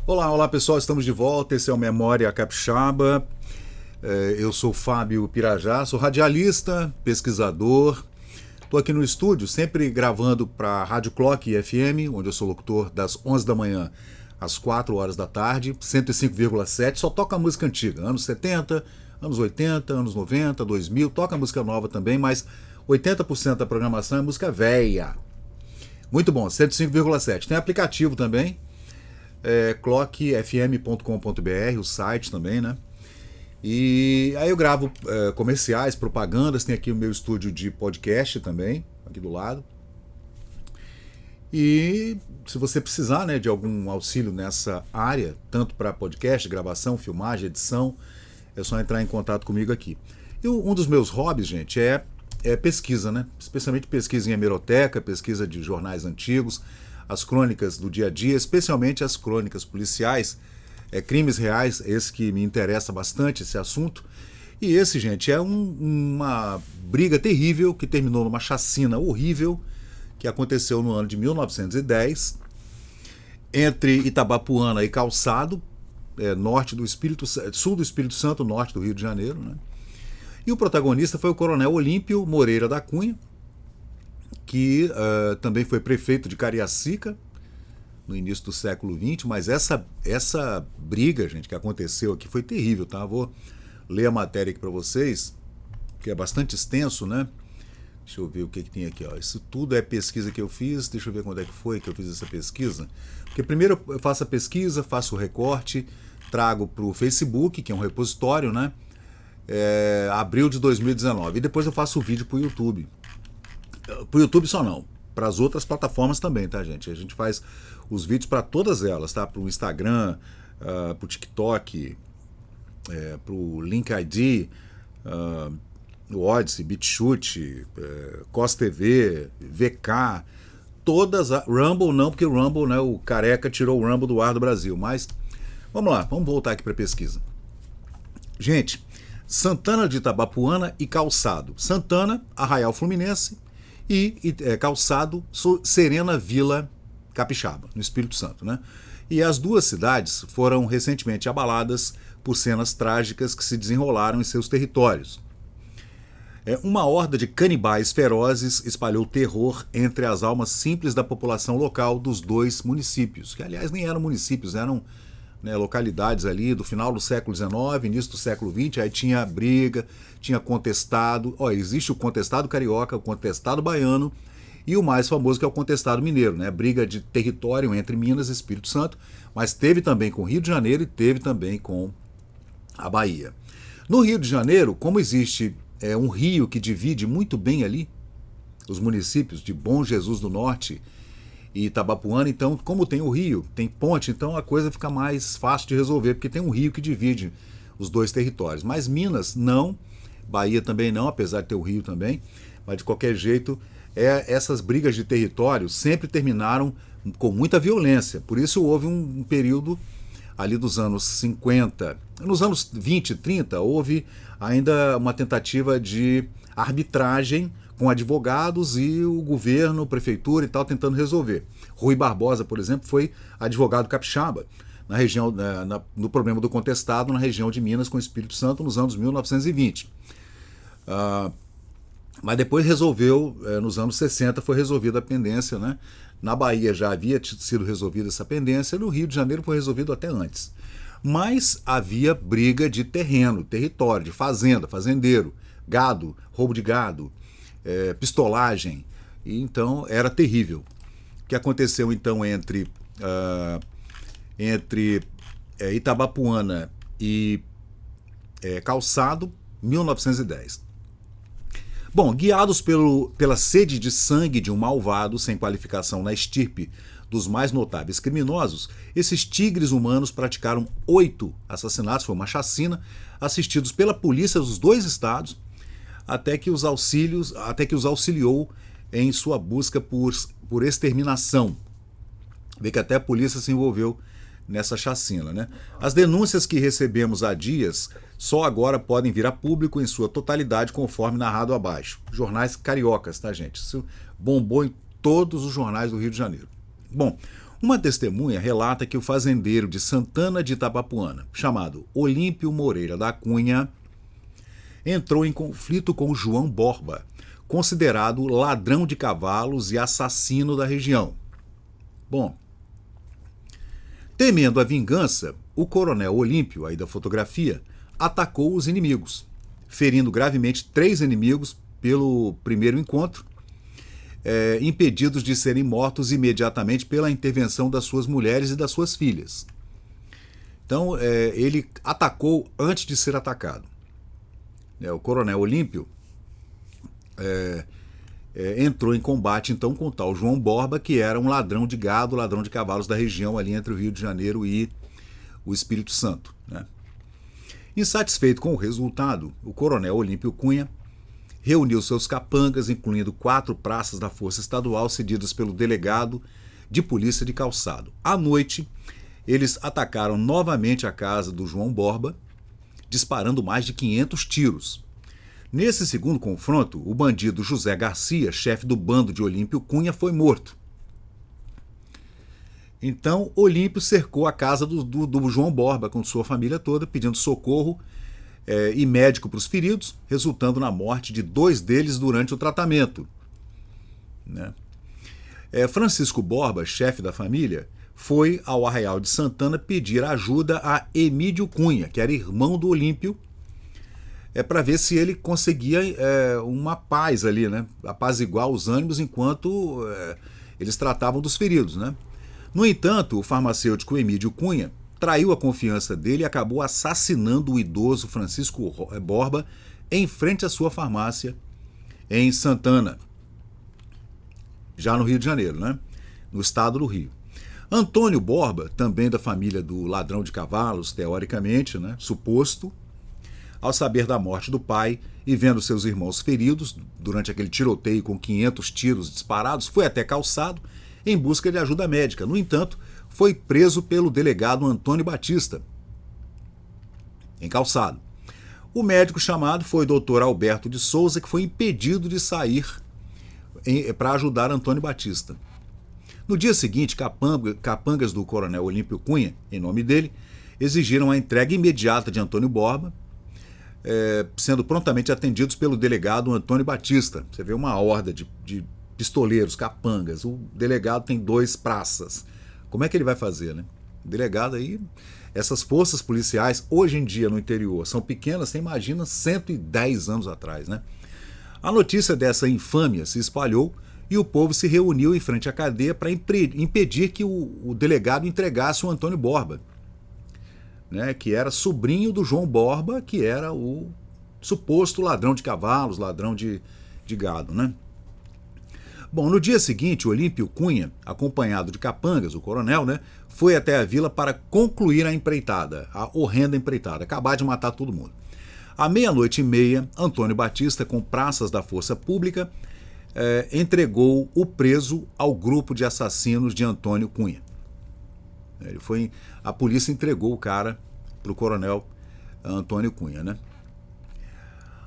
Olá pessoal, estamos de volta. Esse é o Memória Capixaba. Eu sou Fábio Pirajá, sou radialista, pesquisador. Estou aqui no estúdio, sempre gravando para a Rádio Clock FM, onde eu sou locutor das 11 da manhã às 4 horas da tarde, 105,7. Só toca música antiga, anos 70, anos 80, anos 90, 2000. Toca música nova também, mas 80% da programação é música velha. Muito bom, 105,7. Tem aplicativo também. clockfm.com.br, o site também, né? E aí eu gravo comerciais, propagandas, tem aqui o meu estúdio de podcast também, aqui do lado. E se você precisar, né, de algum auxílio nessa área, tanto para podcast, gravação, filmagem, edição, é só entrar em contato comigo aqui. E um dos meus hobbies, gente, é pesquisa, né? Especialmente pesquisa em hemeroteca, pesquisa de jornais antigos, as crônicas do dia a dia, especialmente as crônicas policiais, crimes reais, esse que me interessa bastante, esse assunto. E esse, gente, é uma briga terrível que terminou numa chacina horrível que aconteceu no ano de 1910 entre Itabapuana e Calçado, sul do Espírito Santo, norte do Rio de Janeiro, né? E o protagonista foi o coronel Olímpio Moreira da Cunha, que também foi prefeito de Cariacica no início do século XX, mas essa briga, gente, que aconteceu aqui foi terrível, tá? Vou ler a matéria aqui para vocês, que é bastante extenso, né? Deixa eu ver o que tem aqui, ó. Isso tudo é pesquisa que eu fiz, deixa eu ver quando é que foi que eu fiz essa pesquisa. Porque primeiro eu faço a pesquisa, faço o recorte, trago para o Facebook, que é um repositório, né? Abril de 2019, e depois eu faço o vídeo para o YouTube. Pro YouTube só não, para as outras plataformas também, tá, gente? A gente faz os vídeos para todas elas, tá? Pro Instagram, pro TikTok, pro LinkedIn, o Odyssey, BitChute, Cos TV, VK, todas, Rumble não, porque o Rumble, né, o careca tirou o Rumble do ar do Brasil, mas vamos lá, vamos voltar aqui para pesquisa. Gente, Santana de Itabapuana e Calçado. Santana, Arraial Fluminense, e Calçado, Serena Vila Capixaba, no Espírito Santo, né? E as duas cidades foram recentemente abaladas por cenas trágicas que se desenrolaram em seus territórios. Uma horda de canibais ferozes espalhou terror entre as almas simples da população local dos dois municípios, que aliás nem eram municípios, eram, né, localidades ali do final do século XIX, início do século XX. Aí tinha briga, tinha contestado. Existe o contestado carioca, o contestado baiano e o mais famoso que é o contestado mineiro, né? Briga de território entre Minas e Espírito Santo, mas teve também com o Rio de Janeiro e teve também com a Bahia. No Rio de Janeiro, como existe um rio que divide muito bem ali os municípios de Bom Jesus do Norte e Itabapuana, então, como tem o rio, tem ponte, então a coisa fica mais fácil de resolver, porque tem um rio que divide os dois territórios. Mas Minas não, Bahia também não, apesar de ter o rio também, mas de qualquer jeito, essas brigas de território sempre terminaram com muita violência. Por isso houve um período ali dos anos 50, nos anos 20, 30, houve ainda uma tentativa de arbitragem com advogados e o governo, prefeitura e tal, tentando resolver. Rui Barbosa, por exemplo, foi advogado capixaba na região, no problema do contestado na região de Minas com o Espírito Santo nos anos 1920. Mas depois resolveu, nos anos 60 foi resolvida a pendência, né? Na Bahia já havia sido resolvida essa pendência, no Rio de Janeiro foi resolvido até antes. Mas havia briga de terreno, território, de fazenda, fazendeiro, gado, roubo de gado, pistolagem, e então era terrível. O que aconteceu então entre Itabapuana e Calçado, 1910. Bom, guiados pela sede de sangue de um malvado sem qualificação na estirpe dos mais notáveis criminosos, esses tigres humanos praticaram 8 assassinatos, foi uma chacina, assistidos pela polícia dos dois estados, até que os auxiliou em sua busca por exterminação. Vê que até a polícia se envolveu nessa chacina, né? As denúncias que recebemos há dias só agora podem vir a público em sua totalidade, conforme narrado abaixo. Jornais cariocas, tá, gente? Isso bombou em todos os jornais do Rio de Janeiro. Bom, Uma testemunha relata que o fazendeiro de Santana de Itabapuana, chamado Olímpio Moreira da Cunha, entrou em conflito com João Borba, considerado ladrão de cavalos e assassino da região. Bom, temendo a vingança, o coronel Olímpio, aí da fotografia, atacou os inimigos, ferindo gravemente 3 inimigos pelo primeiro encontro, impedidos de serem mortos imediatamente pela intervenção das suas mulheres e das suas filhas. Então, ele atacou antes de ser atacado. O coronel Olímpio entrou em combate, então, com o tal João Borba, que era um ladrão de gado, ladrão de cavalos da região ali entre o Rio de Janeiro e o Espírito Santo, né? Insatisfeito com o resultado, o coronel Olímpio Cunha reuniu seus capangas, incluindo 4 praças da Força Estadual cedidas pelo delegado de polícia de Calçado. À noite, eles atacaram novamente a casa do João Borba, disparando mais de 500 tiros. Nesse segundo confronto, o bandido José Garcia, chefe do bando de Olímpio Cunha, foi morto. Então, Olímpio cercou a casa do João Borba com sua família toda, pedindo socorro e médico para os feridos, resultando na morte de 2 deles durante o tratamento, né? Francisco Borba, chefe da família, foi ao Arraial de Santana pedir ajuda a Emídio Cunha, que era irmão do Olímpio, para ver se ele conseguia uma paz ali, né? Apaziguar os ânimos enquanto eles tratavam dos feridos, né? No entanto, o farmacêutico Emídio Cunha traiu a confiança dele e acabou assassinando o idoso Francisco Borba em frente à sua farmácia em Santana, já no Rio de Janeiro, né? No estado do Rio. Antônio Borba, também da família do ladrão de cavalos, teoricamente, né, suposto, ao saber da morte do pai e vendo seus irmãos feridos durante aquele tiroteio com 500 tiros disparados, foi até Calçado em busca de ajuda médica. No entanto, foi preso pelo delegado Antônio Batista, em Calçado. O médico chamado foi o Dr. Alberto de Souza, que foi impedido de sair para ajudar Antônio Batista. No dia seguinte, capangas do coronel Olímpio Cunha, em nome dele, exigiram a entrega imediata de Antônio Borba, sendo prontamente atendidos pelo delegado Antônio Batista. Você vê uma horda de pistoleiros, capangas. O delegado tem 2 praças. Como é que ele vai fazer, né? O delegado aí, essas forças policiais, hoje em dia no interior, são pequenas, você imagina 110 anos atrás, né? A notícia dessa infâmia se espalhou e o povo se reuniu em frente à cadeia para impedir que o delegado entregasse o Antônio Borba, né? Que era sobrinho do João Borba, que era o suposto ladrão de cavalos, ladrão de gado, né? Bom, no dia seguinte, o Olímpio Cunha, acompanhado de capangas, o coronel, né, foi até a vila para concluir a empreitada, a horrenda empreitada, acabar de matar todo mundo. À 00:30, Antônio Batista, com praças da Força Pública, entregou o preso ao grupo de assassinos de Antônio Cunha. A polícia entregou o cara para o coronel Antônio Cunha, né?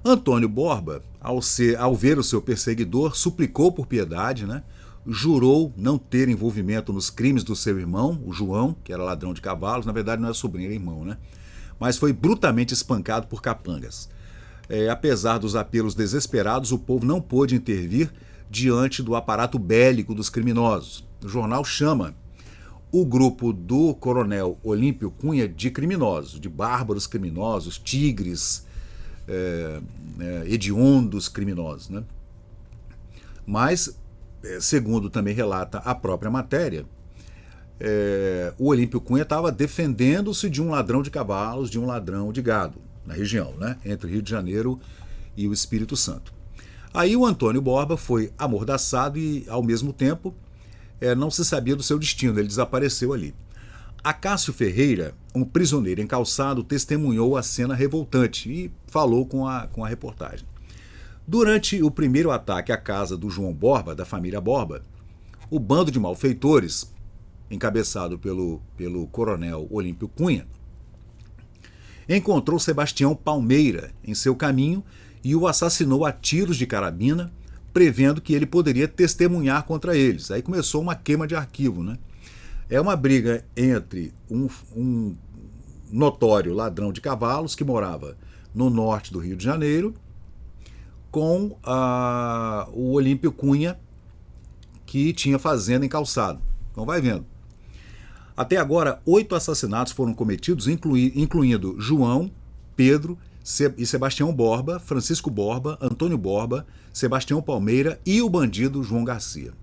Antônio Borba, ao ver o seu perseguidor, suplicou por piedade, né? Jurou não ter envolvimento nos crimes do seu irmão, o João, que era ladrão de cavalos, na verdade não era sobrinho, era irmão, né? Mas foi brutalmente espancado por capangas. Apesar dos apelos desesperados, o povo não pôde intervir diante do aparato bélico dos criminosos. O jornal chama o grupo do coronel Olímpio Cunha de criminosos, de bárbaros criminosos, tigres, hediondos criminosos, né? Mas, segundo também relata a própria matéria, o Olímpio Cunha estava defendendo-se de um ladrão de cavalos, de um ladrão de gado, na região, né? Entre o Rio de Janeiro e o Espírito Santo. Aí o Antônio Borba foi amordaçado e, ao mesmo tempo, não se sabia do seu destino, ele desapareceu ali. Acácio Ferreira, um prisioneiro em Calçado, testemunhou a cena revoltante e falou com a reportagem. Durante o primeiro ataque à casa do João Borba, da família Borba, o bando de malfeitores, encabeçado pelo coronel Olímpio Cunha, encontrou Sebastião Palmeira em seu caminho e o assassinou a tiros de carabina, prevendo que ele poderia testemunhar contra eles. Aí começou uma queima de arquivo, né? É uma briga entre um notório ladrão de cavalos que morava no norte do Rio de Janeiro com o Olímpio Cunha, que tinha fazenda em Calçado. Então vai vendo. Até agora, 8 assassinatos foram cometidos, incluindo João, Pedro e Sebastião Borba, Francisco Borba, Antônio Borba, Sebastião Palmeira e o bandido João Garcia.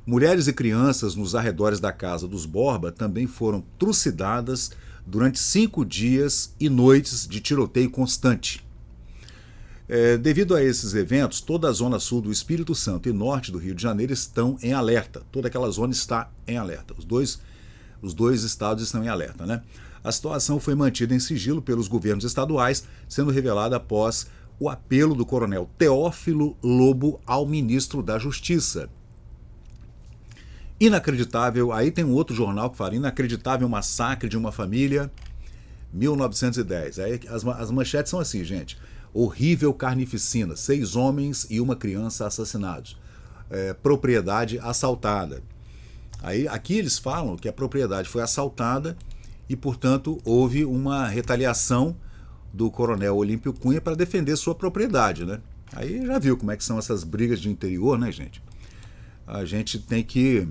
Mulheres e crianças nos arredores da casa dos Borba também foram trucidadas durante 5 dias e noites de tiroteio constante. Devido a esses eventos, toda a zona sul do Espírito Santo e norte do Rio de Janeiro estão em alerta. Toda aquela zona está em alerta. Os dois estados estão em alerta, né? A situação foi mantida em sigilo pelos governos estaduais, sendo revelada após o apelo do coronel Teófilo Lobo ao ministro da Justiça. Inacreditável, aí tem um outro jornal que fala: inacreditável massacre de uma família, 1910. Aí as manchetes são assim, gente. Horrível carnificina, 6 homens e uma criança assassinados. Propriedade assaltada. Aí, aqui eles falam que a propriedade foi assaltada e, portanto, houve uma retaliação do coronel Olímpio Cunha para defender sua propriedade, né? Aí já viu como é que são essas brigas de interior, né, gente? A gente tem que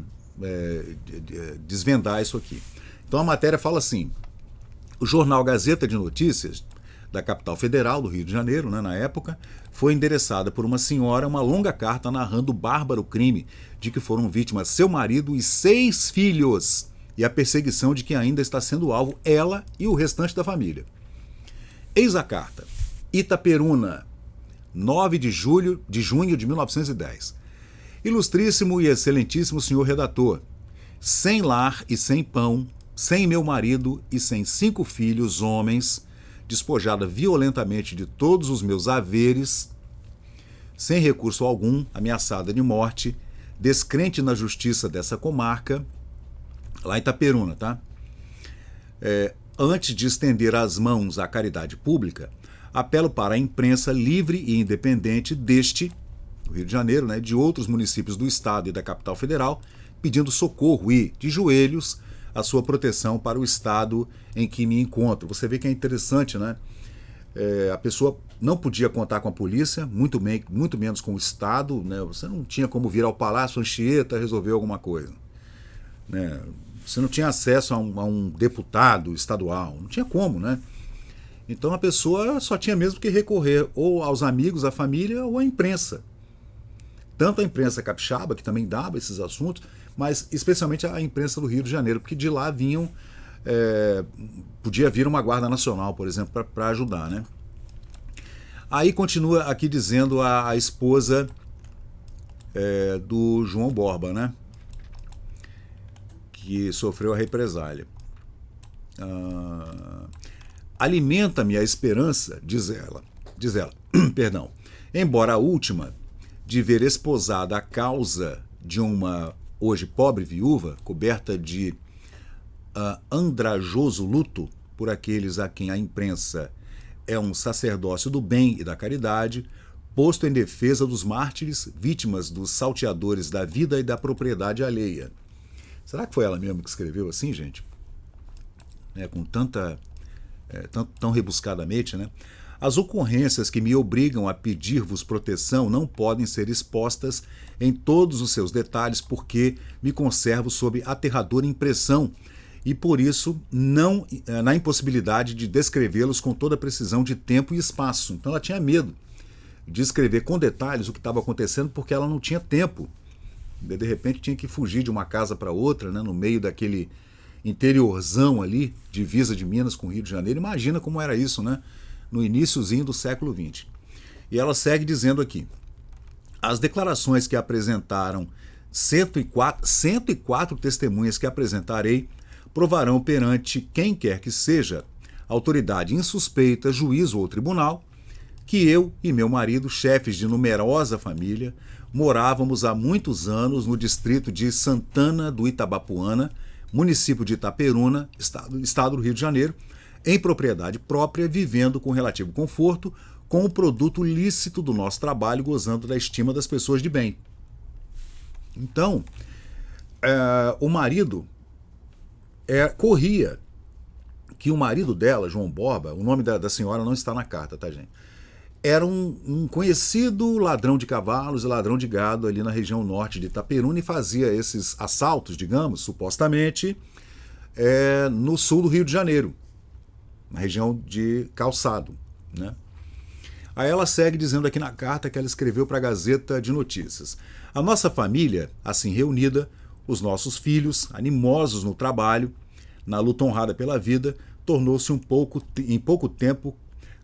desvendar isso aqui. Então a matéria fala assim: o jornal Gazeta de Notícias da capital federal do Rio de Janeiro, né, na época, foi endereçada por uma senhora uma longa carta narrando o bárbaro crime de que foram vítimas seu marido e 6 filhos e a perseguição de quem ainda está sendo alvo, ela e o restante da família. Eis a carta. Itaperuna, 9 de junho de 1910. Ilustríssimo e excelentíssimo senhor redator, sem lar e sem pão, sem meu marido e sem 5 filhos homens, despojada violentamente de todos os meus haveres, sem recurso algum, ameaçada de morte, descrente na justiça dessa comarca, lá em Itaperuna, tá? Antes de estender as mãos à caridade pública, apelo para a imprensa livre e independente deste, do Rio de Janeiro, né, de outros municípios do estado e da capital federal, pedindo socorro e, de joelhos, a sua proteção para o estado em que me encontro. Você vê que é interessante, né? A pessoa não podia contar com a polícia, muito menos com o estado, né? Você não tinha como vir ao Palácio Anchieta resolver alguma coisa, né? Você não tinha acesso a um deputado estadual, não tinha como, né? Então a pessoa só tinha mesmo que recorrer ou aos amigos, à família ou à imprensa. Tanto a imprensa capixaba, que também dava esses assuntos, mas especialmente a imprensa do Rio de Janeiro, porque de lá vinham, podia vir uma Guarda Nacional, por exemplo, para ajudar, né? Aí continua aqui dizendo a esposa do João Borba, né? Que sofreu a represália. Alimenta-me a esperança, diz ela, perdão, embora a última, de ver esposada a causa de uma hoje pobre viúva, coberta de andrajoso luto por aqueles a quem a imprensa é um sacerdócio do bem e da caridade, posto em defesa dos mártires, vítimas dos salteadores da vida e da propriedade alheia. Será que foi ela mesma que escreveu assim, gente? Com tão rebuscadamente, né? As ocorrências que me obrigam a pedir-vos proteção não podem ser expostas em todos os seus detalhes, porque me conservo sob aterradora impressão e, por isso, não na impossibilidade de descrevê-los com toda precisão de tempo e espaço. Então ela tinha medo de escrever com detalhes o que estava acontecendo, porque ela não tinha tempo. De repente tinha que fugir de uma casa para outra, né, no meio daquele interiorzão ali, divisa de Minas com o Rio de Janeiro. Imagina como era isso, né? No iniciozinho do século XX. E ela segue dizendo aqui: as declarações que apresentaram 104 testemunhas que apresentarei provarão perante quem quer que seja, autoridade insuspeita, juízo ou tribunal, que eu e meu marido, chefes de numerosa família, morávamos há muitos anos no distrito de Santana do Itabapuana, município de Itaperuna, estado do Rio de Janeiro, em propriedade própria, vivendo com relativo conforto, com o produto lícito do nosso trabalho, gozando da estima das pessoas de bem. Então, O marido corria que o marido dela, João Borba, o nome da senhora não está na carta, tá, gente? Era um conhecido ladrão de cavalos e ladrão de gado ali na região norte de Itaperuna e fazia esses assaltos, digamos, supostamente, no sul do Rio de Janeiro, na região de Calçado, né? Aí ela segue dizendo aqui na carta que ela escreveu para a Gazeta de Notícias. A nossa família, assim reunida, os nossos filhos, animosos no trabalho, na luta honrada pela vida, tornou-se em pouco tempo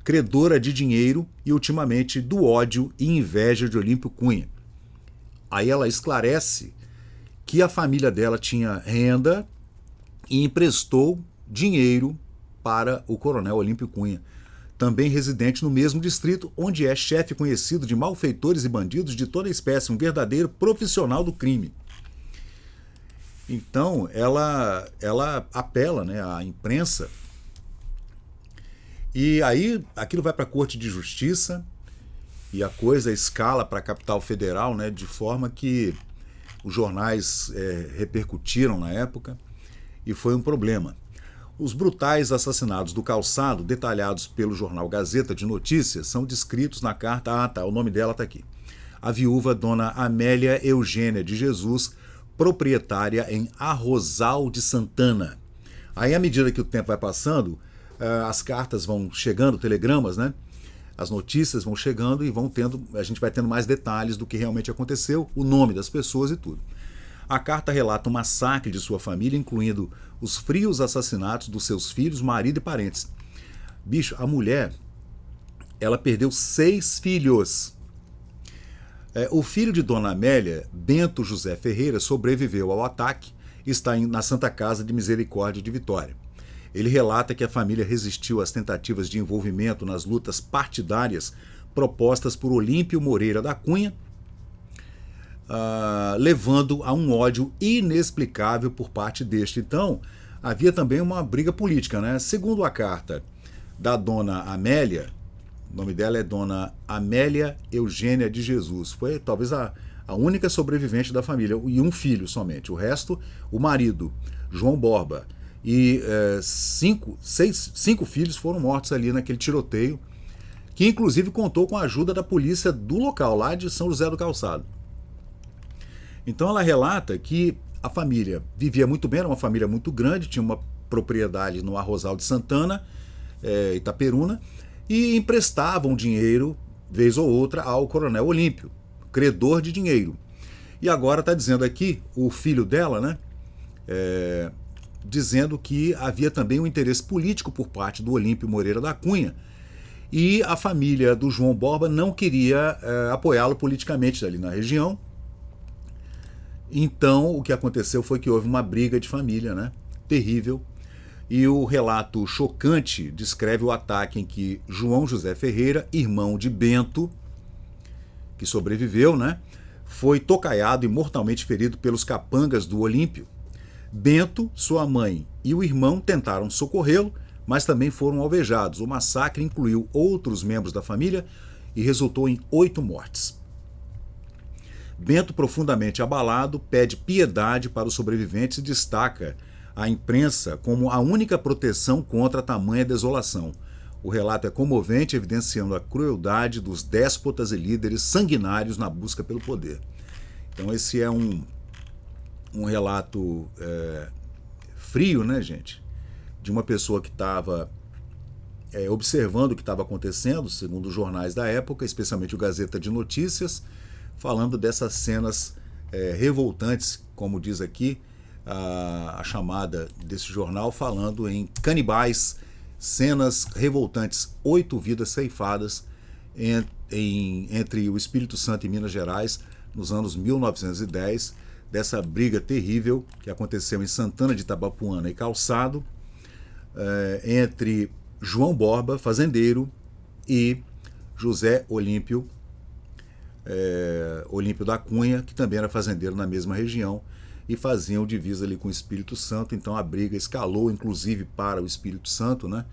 credora de dinheiro e ultimamente do ódio e inveja de Olímpio Cunha. Aí ela esclarece que a família dela tinha renda e emprestou dinheiro para o coronel Olímpio Cunha, também residente no mesmo distrito, onde é chefe conhecido de malfeitores e bandidos de toda espécie, um verdadeiro profissional do crime. Então, ela apela, né, à imprensa, e aí aquilo vai para a Corte de Justiça e a coisa escala para a capital federal, né, de forma que os jornais repercutiram na época e foi um problema. Os brutais assassinatos do Calçado, detalhados pelo jornal Gazeta de Notícias, são descritos na carta. O nome dela está aqui. A viúva Dona Amélia Eugênia de Jesus, proprietária em Arrozal de Santana. Aí, à medida que o tempo vai passando, as cartas vão chegando, telegramas, né? As notícias vão chegando e a gente vai tendo mais detalhes do que realmente aconteceu, o nome das pessoas e tudo. A carta relata o massacre de sua família, incluindo os frios assassinatos dos seus filhos, marido e parentes. Bicho, a mulher, ela perdeu 6 filhos. O filho de Dona Amélia, Bento José Ferreira, sobreviveu ao ataque e está na Santa Casa de Misericórdia de Vitória. Ele relata que a família resistiu às tentativas de envolvimento nas lutas partidárias propostas por Olímpio Moreira da Cunha, levando a um ódio inexplicável por parte deste. Então, havia também uma briga política, né? Segundo a carta da Dona Amélia, o nome dela é Dona Amélia Eugênia de Jesus, foi talvez a única sobrevivente da família, e um filho somente. O resto, o marido, João Borba, e 5 filhos foram mortos ali naquele tiroteio, que inclusive contou com a ajuda da polícia do local, lá de São José do Calçado. Então ela relata que a família vivia muito bem, era uma família muito grande, tinha uma propriedade no Arrozal de Santana, Itaperuna, e emprestavam dinheiro, vez ou outra, ao coronel Olímpio, credor de dinheiro. E agora está dizendo aqui, o filho dela, né, dizendo que havia também um interesse político por parte do Olímpio Moreira da Cunha, e a família do João Borba não queria apoiá-lo politicamente ali na região. Então, o que aconteceu foi que houve uma briga de família, né, terrível, e o relato chocante descreve o ataque em que João José Ferreira, irmão de Bento, que sobreviveu, né, foi tocaiado e mortalmente ferido pelos capangas do Olímpio. Bento, sua mãe e o irmão tentaram socorrê-lo, mas também foram alvejados. O massacre incluiu outros membros da família e resultou em 8 mortes. Bento, profundamente abalado, pede piedade para os sobreviventes e destaca a imprensa como a única proteção contra tamanha desolação. O relato é comovente, evidenciando a crueldade dos déspotas e líderes sanguinários na busca pelo poder. Então esse é um relato frio, né, gente? De uma pessoa que estava observando o que estava acontecendo, segundo os jornais da época, especialmente o Gazeta de Notícias, falando dessas cenas revoltantes, como diz aqui a chamada desse jornal, falando em canibais, cenas revoltantes, 8 vidas ceifadas entre o Espírito Santo e Minas Gerais nos anos 1910, dessa briga terrível que aconteceu em Santana de Itabapuana e Calçado, entre João Borba, fazendeiro, e José Olímpio da Cunha, que também era fazendeiro na mesma região, e faziam divisa ali com o Espírito Santo. Então a briga escalou inclusive para o Espírito Santo, né?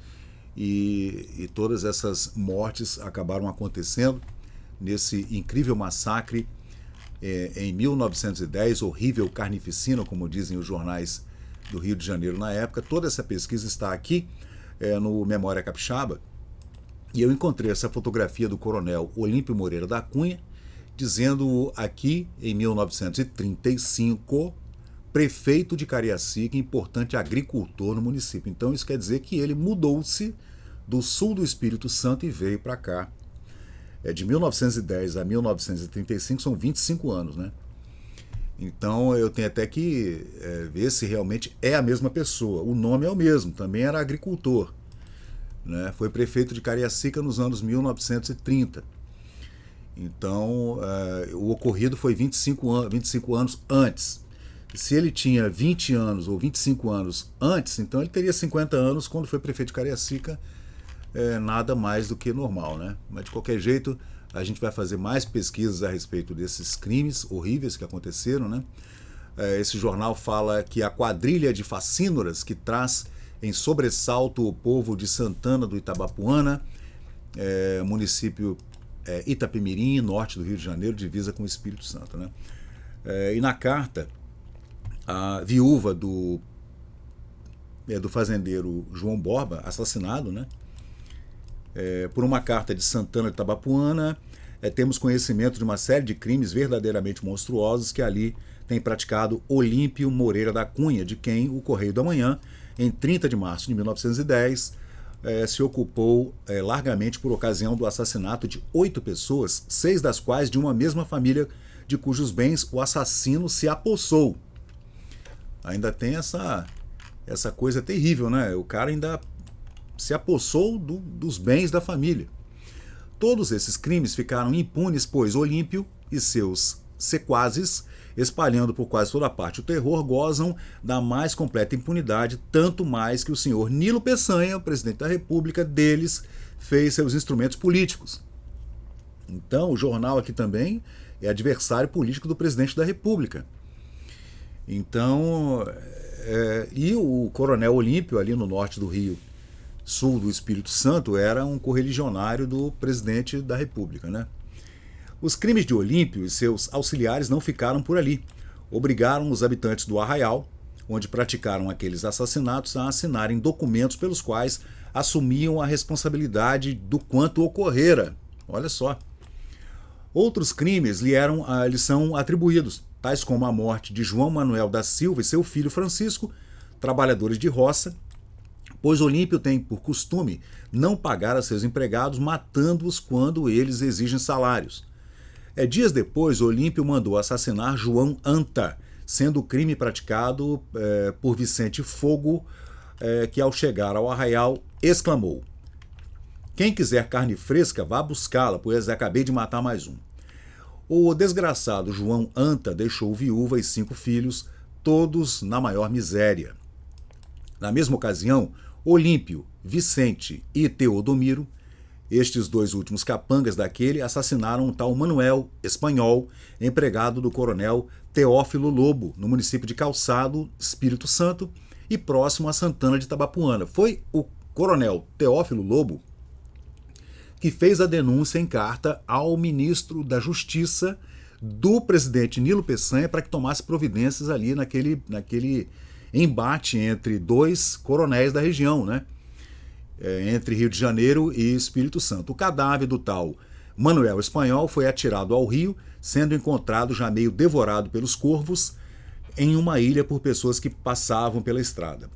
E todas essas mortes acabaram acontecendo nesse incrível massacre em 1910, horrível carnificina, como dizem os jornais do Rio de Janeiro na época. Toda essa pesquisa está aqui no Memória Capixaba, e eu encontrei essa fotografia do coronel Olímpio Moreira da Cunha, dizendo aqui, em 1935, prefeito de Cariacica, importante agricultor no município. Então isso quer dizer que ele mudou-se do sul do Espírito Santo e veio para cá. De 1910 a 1935 são 25 anos, né? Então eu tenho até que ver se realmente é a mesma pessoa. O nome é o mesmo, também era agricultor, né? Foi prefeito de Cariacica nos anos 1930. Então o ocorrido foi 25 anos antes. Se ele tinha 20 anos ou 25 anos antes, então ele teria 50 anos quando foi prefeito de Cariacica, nada mais do que normal, né? Mas de qualquer jeito, a gente vai fazer mais pesquisas a respeito desses crimes horríveis que aconteceram, né? Esse jornal fala que a quadrilha de facínoras que traz em sobressalto o povo de Santana do Itabapuana, município Itapemirim, norte do Rio de Janeiro, divisa com o Espírito Santo, né? E na carta, a viúva do fazendeiro João Borba, assassinado, né? Por uma carta de Santana de Itabapuana, temos conhecimento de uma série de crimes verdadeiramente monstruosos que ali tem praticado Olímpio Moreira da Cunha, de quem o Correio da Manhã, em 30 de março de 1910, se ocupou largamente por ocasião do assassinato de 8 pessoas, 6 das quais de uma mesma família, de cujos bens o assassino se apossou. Ainda tem essa coisa terrível, né? O cara ainda se apossou dos bens da família. Todos esses crimes ficaram impunes, pois Olímpio e seus sequazes, espalhando por quase toda parte o terror, gozam da mais completa impunidade, tanto mais que o senhor Nilo Peçanha, o presidente da República, deles fez seus instrumentos políticos. Então, o jornal aqui também é adversário político do presidente da República. Então, e o coronel Olímpio, ali no norte do Rio, sul do Espírito Santo, era um correligionário do presidente da República, né? Os crimes de Olímpio e seus auxiliares não ficaram por ali. Obrigaram os habitantes do Arraial, onde praticaram aqueles assassinatos, a assinarem documentos pelos quais assumiam a responsabilidade do quanto ocorrera. Olha só. Outros crimes lhes são atribuídos, tais como a morte de João Manuel da Silva e seu filho Francisco, trabalhadores de roça, pois Olímpio tem por costume não pagar a seus empregados, matando-os quando eles exigem salários. Dias depois, Olímpio mandou assassinar João Anta, sendo o crime praticado por Vicente Fogo, que ao chegar ao Arraial exclamou: "Quem quiser carne fresca, vá buscá-la, pois acabei de matar mais um." O desgraçado João Anta deixou viúva e 5 filhos, todos na maior miséria. Na mesma ocasião, Olímpio, Vicente e Teodomiro, estes 2 últimos capangas daquele, assassinaram um tal Manuel Espanhol, empregado do coronel Teófilo Lobo, no município de Calçado, Espírito Santo, e próximo a Santana de Itabapuana. Foi o coronel Teófilo Lobo que fez a denúncia em carta ao ministro da Justiça do presidente Nilo Peçanha para que tomasse providências ali naquele embate entre 2 coronéis da região, né? Entre Rio de Janeiro e Espírito Santo. O cadáver do tal Manuel Espanhol foi atirado ao rio, sendo encontrado já meio devorado pelos corvos em uma ilha por pessoas que passavam pela estrada.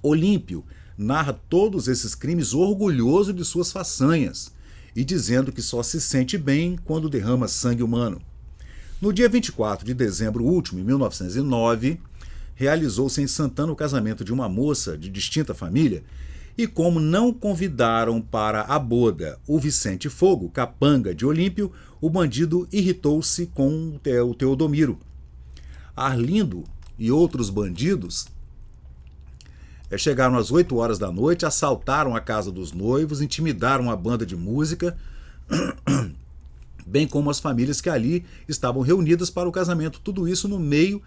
Olímpio narra todos esses crimes orgulhoso de suas façanhas e dizendo que só se sente bem quando derrama sangue humano. No dia 24 de dezembro último, em 1909, realizou-se em Santana o casamento de uma moça de distinta família e, como não convidaram para a boda o Vicente Fogo, capanga de Olímpio, o bandido irritou-se com o Teodomiro. Arlindo e outros bandidos chegaram às 8 horas da noite, assaltaram a casa dos noivos, intimidaram a banda de música, bem como as famílias que ali estavam reunidas para o casamento. Tudo isso no meio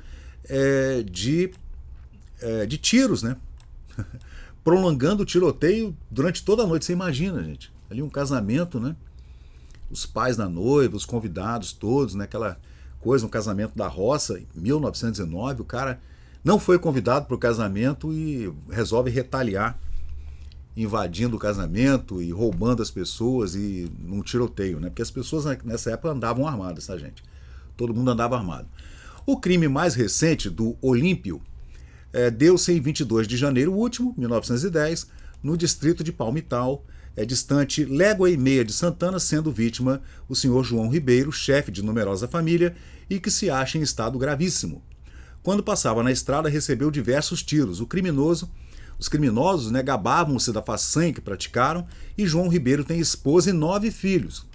de tiros, né? Prolongando o tiroteio durante toda a noite. Você imagina, gente, ali um casamento, né? Os pais da noiva, os convidados todos, né? Aquela coisa, um casamento da roça, em 1909, o cara não foi convidado para o casamento e resolve retaliar, invadindo o casamento e roubando as pessoas e num tiroteio, né? Porque as pessoas nessa época andavam armadas, tá, gente? Todo mundo andava armado. O crime mais recente do Olímpio deu-se em 22 de janeiro último, 1910, no distrito de Palmital, distante légua e meia de Santana, sendo vítima o senhor João Ribeiro, chefe de numerosa família e que se acha em estado gravíssimo. Quando passava na estrada, recebeu diversos tiros. Os criminosos gabavam-se da façanha que praticaram e João Ribeiro tem esposa e 9 filhos.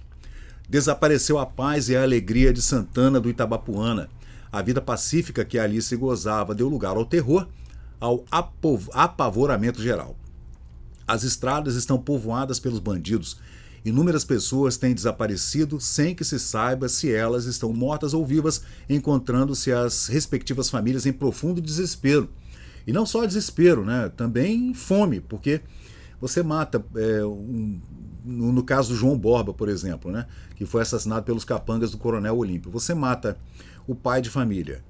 Desapareceu a paz e a alegria de Santana do Itabapuana. A vida pacífica que ali se gozava deu lugar ao terror, ao apavoramento geral. As estradas estão povoadas pelos bandidos. Inúmeras pessoas têm desaparecido sem que se saiba se elas estão mortas ou vivas, encontrando-se as respectivas famílias em profundo desespero. E não só desespero, né? Também fome, porque você mata, no caso do João Borba, por exemplo, né? Que foi assassinado pelos capangas do Coronel Olímpio. Você mata o pai de família,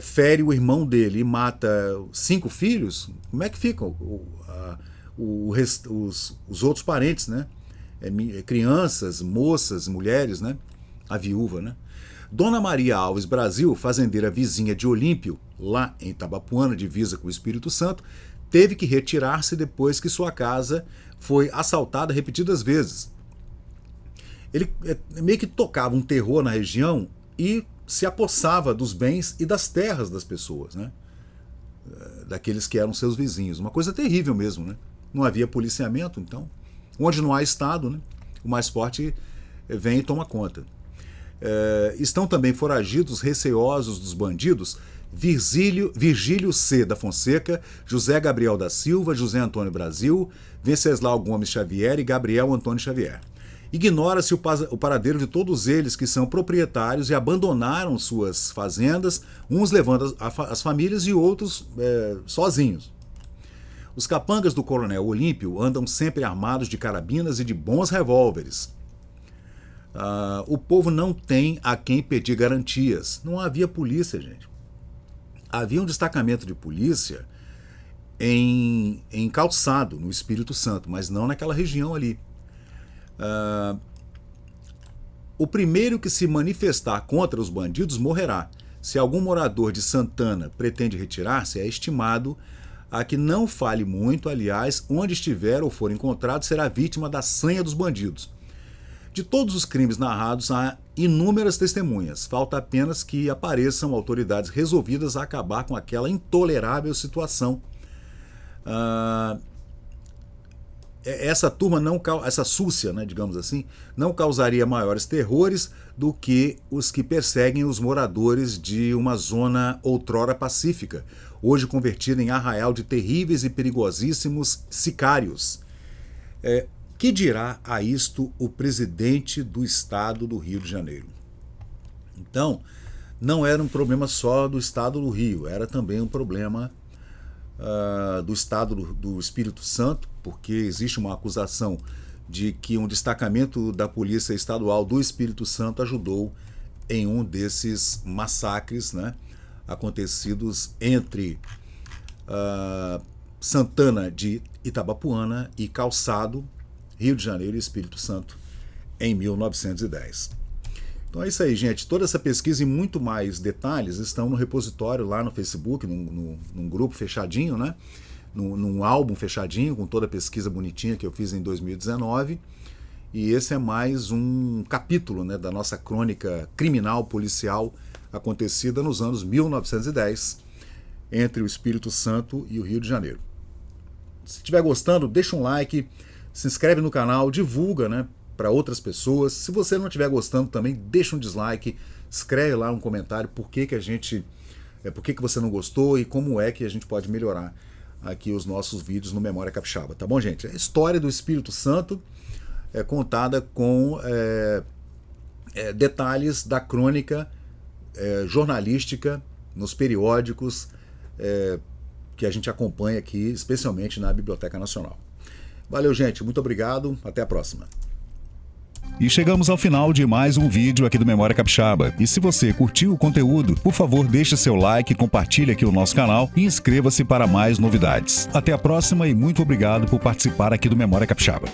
fere o irmão dele e mata 5 filhos, como é que ficam os outros parentes, né? Crianças, moças, mulheres, né? A viúva, né? Dona Maria Alves Brasil, fazendeira vizinha de Olímpio, lá em Itabapuana, divisa com o Espírito Santo, teve que retirar-se depois que sua casa foi assaltada repetidas vezes. Ele meio que tocava um terror na região e se apossava dos bens e das terras das pessoas, né? Daqueles que eram seus vizinhos. Uma coisa terrível mesmo, né? Não havia policiamento, então. Onde não há Estado, né? O mais forte vem e toma conta. Estão também foragidos, receosos dos bandidos, Virgílio C. da Fonseca, José Gabriel da Silva, José Antônio Brasil, Venceslau Gomes Xavier e Gabriel Antônio Xavier. Ignora-se o paradeiro de todos eles que são proprietários e abandonaram suas fazendas, uns levando as famílias e outros sozinhos. Os capangas do Coronel Olímpio andam sempre armados de carabinas e de bons revólveres. O povo não tem a quem pedir garantias. Não havia polícia, gente. Havia um destacamento de polícia em Calçado, no Espírito Santo, mas não naquela região ali. O primeiro que se manifestar contra os bandidos morrerá. Se algum morador de Santana pretende retirar-se, é estimado a que não fale muito, aliás, onde estiver ou for encontrado, será vítima da sanha dos bandidos. De todos os crimes narrados, há inúmeras testemunhas. Falta apenas que apareçam autoridades resolvidas a acabar com aquela intolerável situação. Essa turma, essa súcia, né, digamos assim, não causaria maiores terrores do que os que perseguem os moradores de uma zona outrora pacífica, hoje convertida em arraial de terríveis e perigosíssimos sicários. Que dirá a isto o presidente do estado do Rio de Janeiro? Então, não era um problema só do estado do Rio, era também um problema do estado do Espírito Santo, porque existe uma acusação de que um destacamento da Polícia Estadual do Espírito Santo ajudou em um desses massacres, né, acontecidos entre Santana de Itabapuana e Calçado, Rio de Janeiro e Espírito Santo, em 1910. Então é isso aí, gente. Toda essa pesquisa e muito mais detalhes estão no repositório lá no Facebook, num grupo fechadinho, né? Num álbum fechadinho, com toda a pesquisa bonitinha que eu fiz em 2019. E esse é mais um capítulo, né, da nossa crônica criminal policial acontecida nos anos 1910, entre o Espírito Santo e o Rio de Janeiro. Se estiver gostando, deixa um like, se inscreve no canal, divulga, né, para outras pessoas. Se você não estiver gostando também, deixa um dislike, escreve lá um comentário por que você não gostou e como é que a gente pode melhorar aqui os nossos vídeos no Memória Capixaba, tá bom, gente? A história do Espírito Santo é contada com detalhes da crônica jornalística nos periódicos que a gente acompanha aqui, especialmente na Biblioteca Nacional. Valeu, gente. Muito obrigado. Até a próxima. E chegamos ao final de mais um vídeo aqui do Memória Capixaba. E se você curtiu o conteúdo, por favor, deixe seu like, compartilhe aqui o nosso canal e inscreva-se para mais novidades. Até a próxima e muito obrigado por participar aqui do Memória Capixaba.